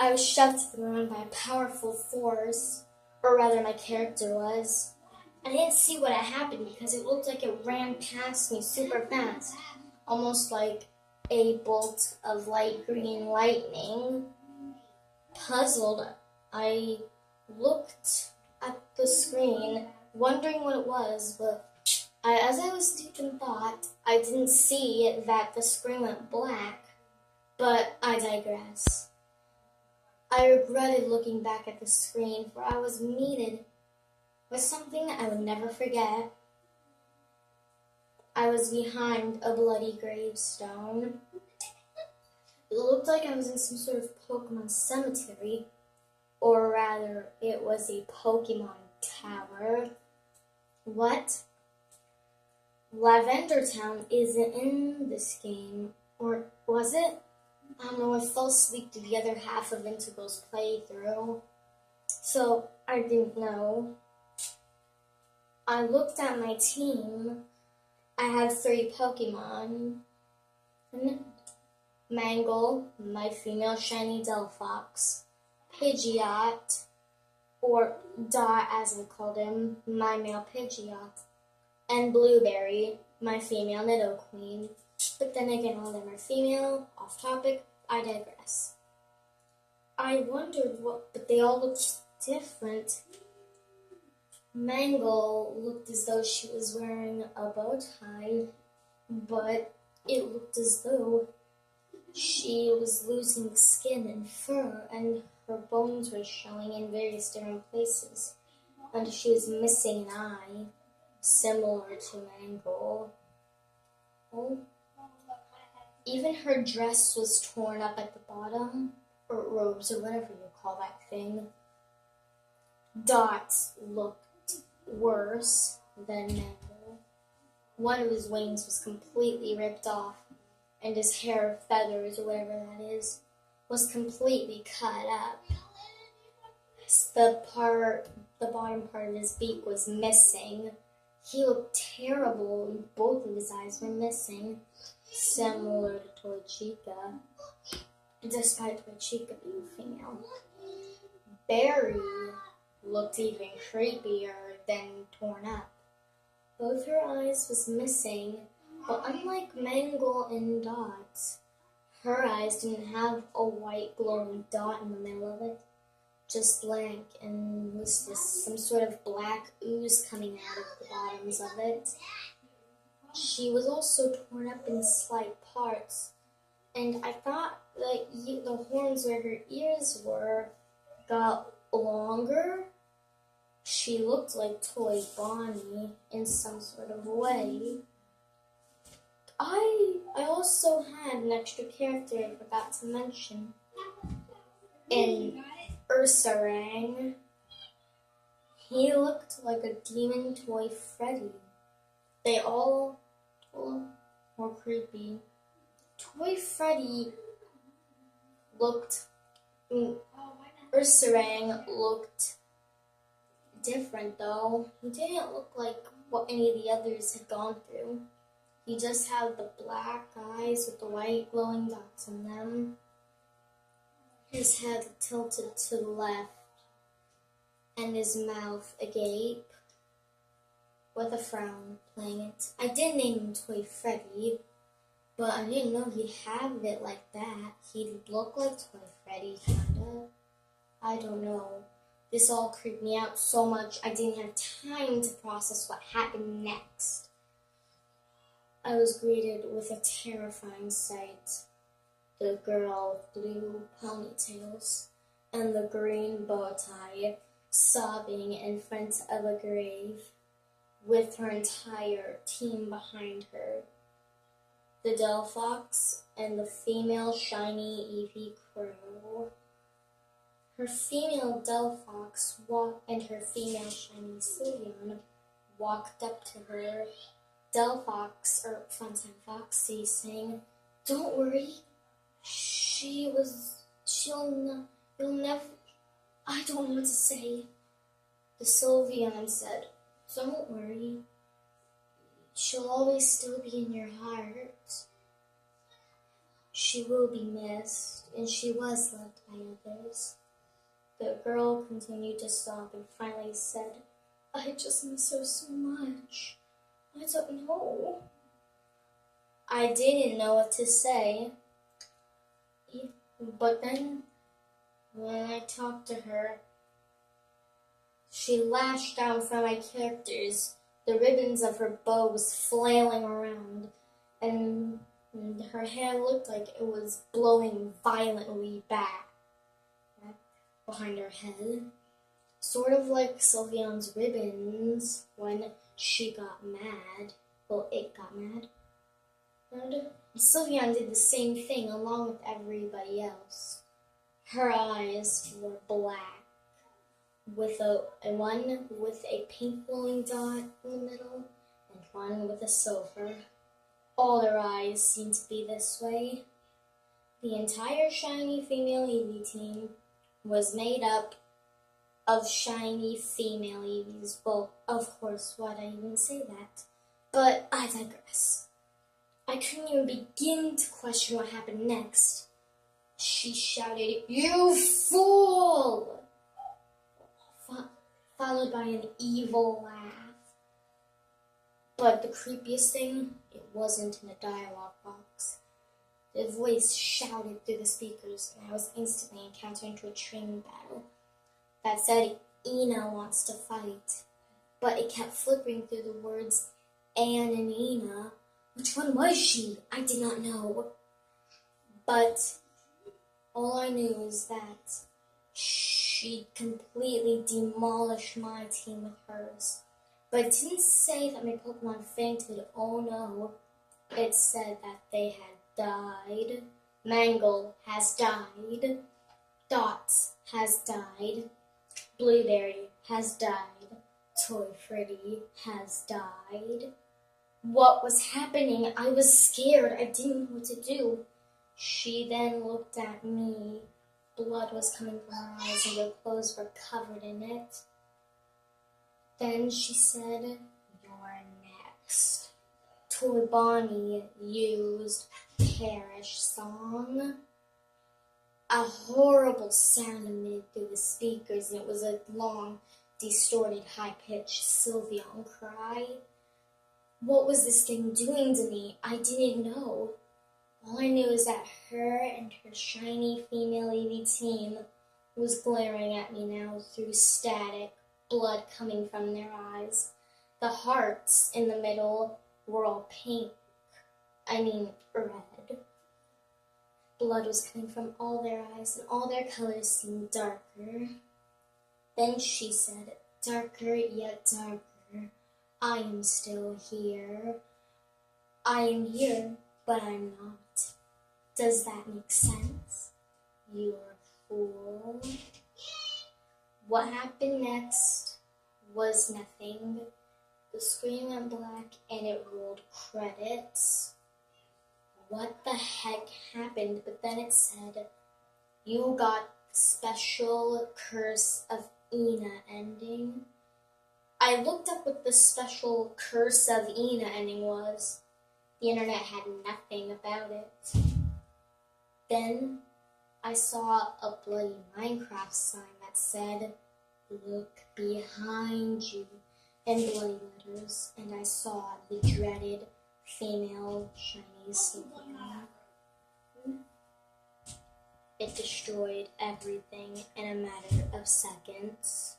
I was shoved to the ground by a powerful force, or rather my character was. I didn't see what had happened because it looked like it ran past me super fast, almost like a bolt of light green lightning. Puzzled, I looked at the screen, wondering what it was, but as I was deep in thought, I didn't see that the screen went black, but I digress. I regretted looking back at the screen, for I was meeted with something I would never forget. I was behind a bloody gravestone. It looked like I was in some sort of Pokemon cemetery, or rather, it was a Pokemon tower. What? Lavender Town isn't in this game, or was it? I don't know, I fell asleep to the other half of Integral's playthrough, so I didn't know. I looked at my team. I had 3 Pokemon. Mangle, my female shiny Delphox, Pidgeot, or Dot as I called him, my male Pidgeot, and Blueberry, my female Nidoqueen. But then again, all of them are female, off topic, I digress. I wondered but they all looked different. Mangle looked as though she was wearing a bow tie, but it looked as though she was losing skin and fur, and her bones were showing in various different places, and she was missing an eye, similar to Mangle. Oh. Even her dress was torn up at the bottom, or robes, or whatever you call that thing. Dot looked worse than Mangle. One of his wings was completely ripped off, and his hair, feathers, or whatever that is, was completely cut up. The bottom part of his beak was missing. He looked terrible, and both of his eyes were missing, similar to Toy Chica, despite Toy Chica being female. Berry looked even creepier than torn up. Both her eyes was missing, but unlike Mangle and Dot, her eyes didn't have a white glowing dot in the middle of it, just blank, and was just some sort of black ooze coming out of the bottoms of it. She was also torn up in slight parts, and I thought that the horns where her ears were got longer. She looked like Toy Bonnie in some sort of way. I also had an extra character I forgot to mention. In Ursaring, he looked like a demon toy Freddy. They all were creepy. Toy Freddy Ursaring looked different though. He didn't look like what any of the others had gone through. He just had the black eyes with the white glowing dots in them. His head tilted to the left, and his mouth agape, with a frown playing it. I did name him Toy Freddy, but I didn't know he'd have it like that. He'd look like Toy Freddy, kinda. I don't know. This all creeped me out so much I didn't have time to process what happened next. I was greeted with a terrifying sight. The girl with blue ponytails and the green bow tie sobbing in front of a grave with her entire team behind her. The Delphox and the female shiny eevee crew. Her female Delphox and her female shiny Sylveon walked up to her. Delphox, or Funtime Foxy, saying, "Don't worry, you'll never, I don't know what to say." The Sylveon said, "Don't worry, she'll always still be in your heart." She will be missed, and she was loved by others. The girl continued to sob and finally said, I just miss her so much. I don't know. I didn't know what to say. But then, when I talked to her, she lashed out in front of my characters. The ribbons of her bow was flailing around, and her hair looked like it was blowing violently back behind her head. Sort of like Sylvian's ribbons when she got mad. Well, it got mad. And Sylvian did the same thing along with everybody else. Her eyes were black, with one with a pink glowing dot in the middle, and one with a silver. All their eyes seemed to be this way. The entire shiny female eevee team was made up of shiny female eevees. Well, of course, why'd I even say that? But I digress. I couldn't even begin to question what happened next. She shouted, "You fool!" Followed by an evil laugh. But the creepiest thing, it wasn't in a dialogue box. The voice shouted through the speakers, and I was instantly encountered into a training battle that said, Enna wants to fight. But it kept flickering through the words, Anne and Enna. Which one was she? I did not know. But all I knew is that she completely demolished my team with hers. But it didn't say that my Pokemon fainted. Oh no. It said that they had died. Mangle has died. Dots has died. Blueberry has died. Toy Freddy has died. What was happening? I was scared. I didn't know what to do. She then looked at me. Blood was coming from her eyes and her clothes were covered in it. Then she said, "You're next." Toy Bonnie used Perish Song. A horrible sound emitted through the speakers, and it was a long, distorted, high-pitched Sylveon cry. What was this thing doing to me? I didn't know. All I knew is that her and her shiny female eevee team was glaring at me now through static, blood coming from their eyes. The hearts in the middle were all pink. Red. Blood was coming from all their eyes, and all their colors seemed darker. Then she said, "Darker yet darker. I am still here. I am here, but I'm not. Does that make sense? You're a fool." What happened next was nothing. The screen went black and it rolled credits. What the heck happened? But then it said, "You got the special Curse of Enna ending." I looked up what the special Curse of Enna ending was. The internet had nothing about it. Then I saw a bloody Minecraft sign that said, "Look behind you," in bloody letters, and I saw the dreaded female shiny Sylveon. It destroyed everything in a matter of seconds.